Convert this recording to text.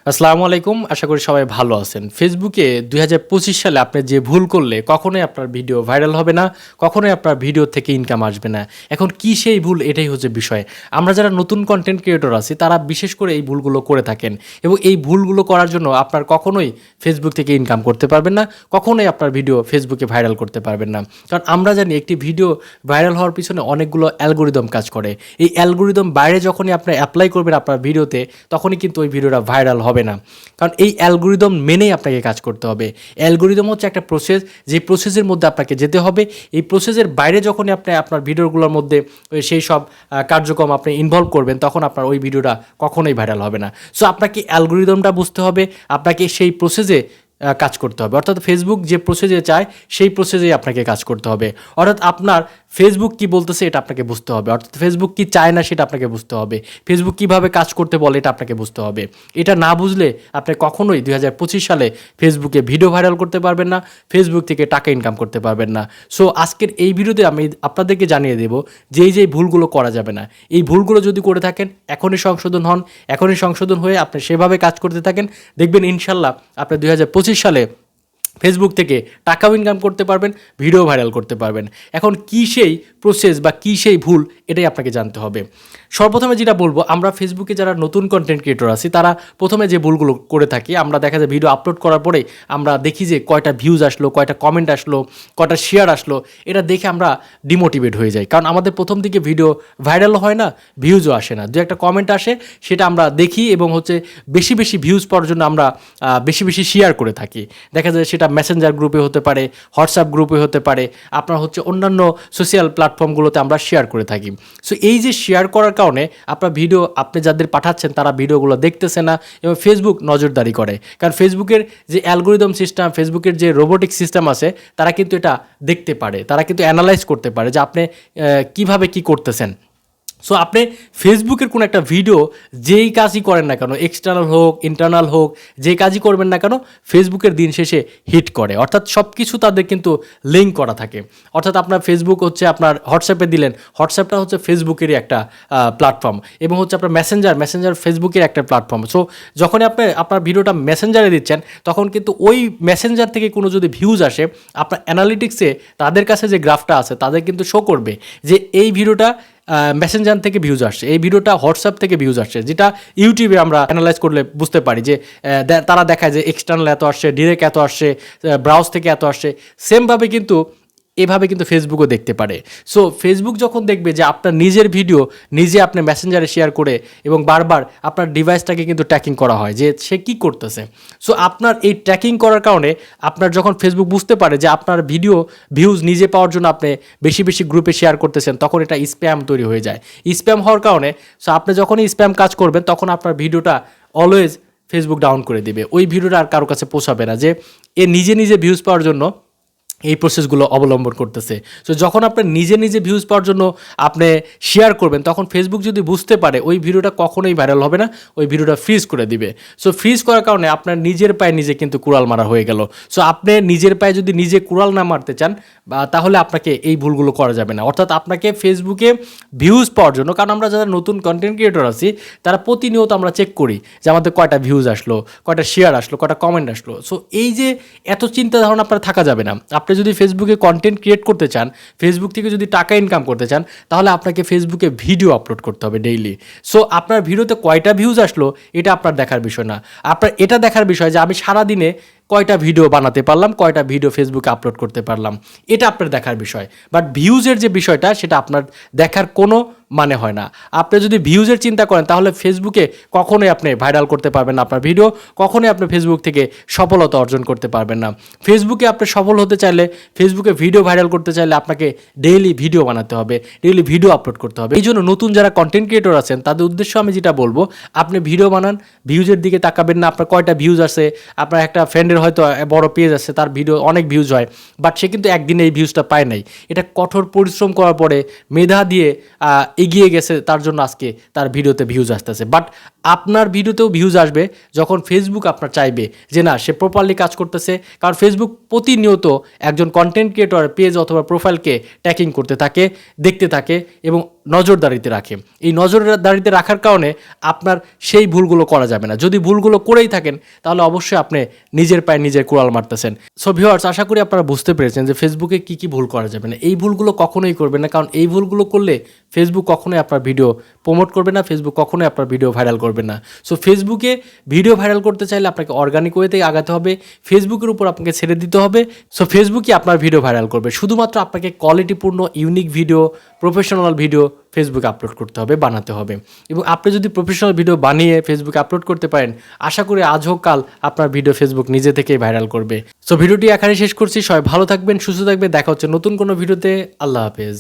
আসসালামু আলাইকুম। আশা করি সবাই ভালো আছেন। ফেসবুকে ২০২৫ সালে আপনি যে ভুল করলে কখনোই আপনার ভিডিও ভাইরাল হবে না, কখনোই আপনার ভিডিও থেকে ইনকাম আসবে না। এখন কি সেই ভুল এটাই হচ্ছে বিষয়। আমরা যারা নতুন কনটেন্ট ক্রিয়েটর আছি তারা বিশেষ করে এই ভুলগুলো করে থাকেন এবং এই ভুলগুলো করার জন্য আপনার কখনোই ফেসবুক থেকে ইনকাম করতে পারবেন না, কখনোই আপনার ভিডিও ফেসবুকে ভাইরাল করতে পারবেন না। কারণ আমরা জানি একটি ভিডিও ভাইরাল হওয়ার পিছনে অনেকগুলো অ্যালগরিদম কাজ করে। এই অ্যালগরিদম বাইরে যখনই আপনি অ্যাপ্লাই করবেন আপনার ভিডিওতে তখনই কিন্তু ওই ভিডিওটা ভাইরাল হবে না। কারণ এই অ্যালগরিদম মেনেই আপনাকে কাজ করতে হবে। অ্যালগরিদম হচ্ছে একটা প্রসেস, যে প্রসেসের মধ্যে আপনাকে যেতে হবে। এই প্রসেসের বাইরে যখনই আপনি আপনার ভিডিওগুলোর মধ্যে সেই সব কার্যক্রম আপনি ইনভলভ করবেন তখন আপনার ওই ভিডিওটা কখনোই ভাইরাল হবে না। সো আপনাকে অ্যালগরিদমটা বুঝতে হবে, আপনাকে সেই প্রসেসে কাজ করতে হবে। অর্থাৎ ফেসবুক যে প্রসেসে চায় সেই প্রসেসেই আপনাকে কাজ করতে হবে। অর্থাৎ আপনার ফেসবুক কি বলতেছে এটা আপনাকে বুঝতে হবে, অর্থাৎ ফেসবুক কি চায় না সেটা আপনাকে বুঝতে হবে, ফেসবুক কিভাবে কাজ করতে বলে এটা আপনাকে বুঝতে হবে। এটা না বুঝলে আপনি কখনোই ২০২৫ সালে ফেসবুকে ভিডিও ভাইরাল করতে পারবেন না, ফেসবুক থেকে টাকা ইনকাম করতে পারবেন না। সো আজকের এই ভিডিওতে আমি আপনাদেরকে জানিয়ে দেব যেই ভুলগুলো করা যাবে না। এই ভুলগুলো যদি করে থাকেন এখনই সংশোধন হন, এখনই সংশোধন হয়ে আপনি সেভাবে কাজ করতে থাকেন, দেখবেন ইনশাল্লাহ আপনি ২০২৫ সালে ফেসবুক থেকে টাকাও ইনকাম করতে পারবেন, ভিডিও ভাইরাল করতে পারবেন। এখন কী সেই প্রসেস বা কী সেই ভুল এটাই আপনাকে জানতে হবে। সর্বপ্রথমে যেটা বলবো, আমরা ফেসবুকে যারা নতুন কন্টেন্ট ক্রিয়েটর আছি তারা প্রথমে যে ভুলগুলো করে থাকি, আমরা দেখা যায় ভিডিও আপলোড করার পরে আমরা দেখি যে কয়টা ভিউজ আসলো, কয়টা কমেন্ট আসলো, কয়টা শেয়ার আসলো, এটা দেখে আমরা ডিমোটিভেট হয়ে যাই। কারণ আমাদের প্রথম দিকে ভিডিও ভাইরাল হয় না, ভিউজও আসে না, দু একটা কমেন্ট আসে সেটা আমরা দেখি এবং হচ্ছে বেশি বেশি ভিউজ পাওয়ার জন্য আমরা বেশি বেশি শেয়ার করে থাকি। দেখা যায় সেটা মেসেঞ্জার গ্রুপে হতে পারে, হোয়াটসঅ্যাপ গ্রুপে হতে পারে, আপনার হচ্ছে অন্যান্য সোশ্যাল প্ল্যাটফর্মগুলোতে আমরা শেয়ার করে থাকি। সো এই যে শেয়ার করার কারণে আপনার ভিডিও আপনি যাদের পাঠাচ্ছেন তারা ভিডিওগুলো দেখতেছে না এবং ফেসবুক নজরদারি করে। কারণ ফেসবুকের যে অ্যালগোরিদম সিস্টেম, ফেসবুকের যে রোবোটিক সিস্টেম আছে তারা কিন্তু এটা দেখতে পারে, তারা কিন্তু অ্যানালাইজ করতে পারে যে আপনি কিভাবে কি করতেছেন। সো আপনি ফেসবুকের কোনো একটা ভিডিও যেই কাজই করেন না কেন, এক্সটার্নাল হোক ইন্টারনাল হোক, যে কাজই করবেন না কেন ফেসবুকের দিন শেষে হিট করে। অর্থাৎ সব কিছু তাদের কিন্তু লিঙ্ক করা থাকে। অর্থাৎ আপনার ফেসবুক হচ্ছে আপনার হোয়াটসঅ্যাপে দিলেন, হোয়াটসঅ্যাপটা হচ্ছে ফেসবুকেরই একটা প্ল্যাটফর্ম এবং হচ্ছে আপনার মেসেঞ্জার ফেসবুকের একটা প্ল্যাটফর্ম। সো যখনই আপনি আপনার ভিডিওটা মেসেঞ্জারে দিচ্ছেন তখন কিন্তু ওই মেসেঞ্জার থেকে কোনো যদি ভিউজ আসে আপনার অ্যানালিটিক্সে তাদের কাছে যে গ্রাফটা আছে তাদের কিন্তু শো করবে যে এই ভিডিওটা মেসেঞ্জার থেকে ভিউজ আসছে, এই ভিডিওটা হোয়াটসঅ্যাপ থেকে ভিউজ আসছে, যেটা ইউটিউবে আমরা অ্যানালাইজ করলে বুঝতে পারি যে তারা দেখায় যে এক্সটার্নাল এত আসছে, ডিরেক্ট এত আসছে, ব্রাউজ থেকে এত আসছে। সেমভাবে কিন্তু এভাবে কিন্তু ফেসবুকও দেখতে পারে। সো ফেসবুক যখন দেখবে যে আপনার নিজের ভিডিও নিজে আপনি মেসেঞ্জারে শেয়ার করে এবং বারবার আপনার ডিভাইসটাকে কিন্তু ট্র্যাকিং করা হয় যে সে কী করতেছে। সো আপনার এই ট্র্যাকিং করার কারণে আপনার যখন ফেসবুক বুঝতে পারে যে আপনার ভিডিও ভিউজ নিজে পাওয়ার জন্য আপনি বেশি বেশি গ্রুপে শেয়ার করতেছেন তখন এটা স্প্যাম তৈরি হয়ে যায়। স্প্যাম হওয়ার কারণে সো আপনি যখনই স্প্যাম কাজ করবেন তখন আপনার ভিডিওটা অলওয়েজ ফেসবুক ডাউন করে দিবে, ওই ভিডিওটা আর কারো কাছে পৌঁছাবে না যে এ নিজে নিজে ভিউজ পাওয়ার জন্য এই প্রসেসগুলো অবলম্বন করতেছে। সো যখন আপনি নিজে নিজে ভিউজ পাওয়ার জন্য আপনি শেয়ার করবেন তখন ফেসবুক যদি বুঝতে পারে ওই ভিডিওটা কখনোই ভাইরাল হবে না, ওই ভিডিওটা ফ্রিজ করে দিবে। সো ফ্রিজ করার কারণে আপনার নিজের পায়ে নিজে কিন্তু কুড়াল মারা হয়ে গেল। সো আপনি নিজের পায়ে যদি নিজে কুড়াল না মারতে চান তাহলে আপনাকে এই ভুলগুলো করা যাবে না। অর্থাৎ আপনাকে ফেসবুকে ভিউজ পাওয়ার জন্য, কারণ আমরা যারা নতুন কন্টেন্ট ক্রিয়েটর আছি তারা প্রতিনিয়ত আমরা চেক করি যে আমাদের কয়টা ভিউজ আসলো, কয়টা শেয়ার আসলো, কয়টা কমেন্ট আসলো। সো এই যে এত চিন্তা ধারণা আপনার থাকা যাবে না। আপনি যদি ফেসবুকে কন্টেন্ট ক্রিয়েট করতে চান, ফেসবুক থেকে যদি টাকা ইনকাম করতে চান তাহলে আপনাকে ফেসবুকে ভিডিও আপলোড করতে হবে ডেইলি। সো আপনার ভিডিওতে কয়টা ভিউজ আসলো এটা আপনার দেখার বিষয় না, আপনার এটা দেখার বিষয় যে আমি সারাদিনে কয়টা ভিডিও বানাতে পারলাম, কয়টা ভিডিও ফেসবুকে আপলোড করতে পারলাম, এটা আপনার দেখার বিষয়। বাট ভিউজের যে বিষয়টা সেটা আপনার দেখার কোনো মানে হয় না। আপনি যদি ভিউজের চিন্তা করেন তাহলে ফেসবুকে কখনোই আপনি ভাইরাল করতে পারবেন না আপনার ভিডিও, কখনোই আপনি ফেসবুক থেকে সফলতা অর্জন করতে পারবেন না। ফেসবুকে আপনি সফল হতে চাইলে, ফেসবুকে ভিডিও ভাইরাল করতে চাইলে আপনাকে ডেইলি ভিডিও বানাতে হবে, ডেইলি ভিডিও আপলোড করতে হবে। এই জন্য নতুন যারা কন্টেন্ট ক্রিয়েটর আছেন তাদের উদ্দেশ্য আমি যেটা বলবো, আপনি ভিডিও বানান, ভিউজের দিকে তাকাবেন না আপনার কয়টা ভিউজ আছে। আপনার একটা ফ্রেন্ডের হয়তো বড় পেজ আছে, তার ভিডিও অনেক ভিউজ হয়, বাট সে কিন্তু একদিনে এই ভিউজটা পায় নাই। এটা কঠোর পরিশ্রম করার পরে মেধা দিয়ে এগিয়ে গেছে, তার জন্য আজকে তার ভিডিওতে ভিউজ আসতেছে। বাট আপনার ভিডিওতেও ভিউজ আসবে যখন ফেসবুক আপনার চাইবে যে না সে প্রপারলি কাজ করতেছে। কারণ ফেসবুক প্রতিনিয়ত একজন কন্টেন্ট ক্রিয়েটর পেজ অথবা প্রোফাইলকে ট্র্যাকিং করতে থাকে, দেখতে থাকে এবং নজরদারিতে রাখে। এই নজরদারিতে রাখার কারণে আপনার সেই ভুলগুলো করা যাবে না। যদি ভুলগুলো করেই থাকেন তাহলে অবশ্যই আপনি নিজের পায়ে নিজে কুড়াল মারতেছেন। সো ভিউয়ার্স, আশা করি আপনারা বুঝতে পেরেছেন যে ফেসবুকে কী কী ভুল করা যাবে না। এই ভুলগুলো কখনোই করবেন না, কারণ এই ভুলগুলো করলে ফেসবুক কখনোই আপনার ভিডিও প্রমোট করবে না, ফেসবুক কখনোই আপনার ভিডিও ভাইরাল করবে না। সো ফেসবুকে ভিডিও ভাইরাল করতে চাইলে আপনাকে অর্গানিক ওয়েতেই আগাতে হবে, ফেসবুকের উপর আপনাকে ছেড়ে দিতে হবে। সো ফেসবুকই আপনার ভিডিও ভাইরাল করবে। শুধুমাত্র আপনাকে কোয়ালিটিপূর্ণ ইউনিক ভিডিও, প্রফেশনাল ভিডিও ফেসবুকে আপলোড করতে হবে, বানাতে হবে। এবং আপনি যদি প্রফেশনাল ভিডিও বানিয়ে ফেসবুকে আপলোড করতে পারেন, আশা করি আজ হোক কাল আপনার ভিডিও ফেসবুক নিজে থেকেই ভাইরাল করবে। সো ভিডিওটি এখানে শেষ করছি। সবাই ভালো থাকবেন, সুস্থ থাকবেন। দেখা হচ্ছে নতুন কোনো ভিডিওতে। আল্লাহ হাফেজ।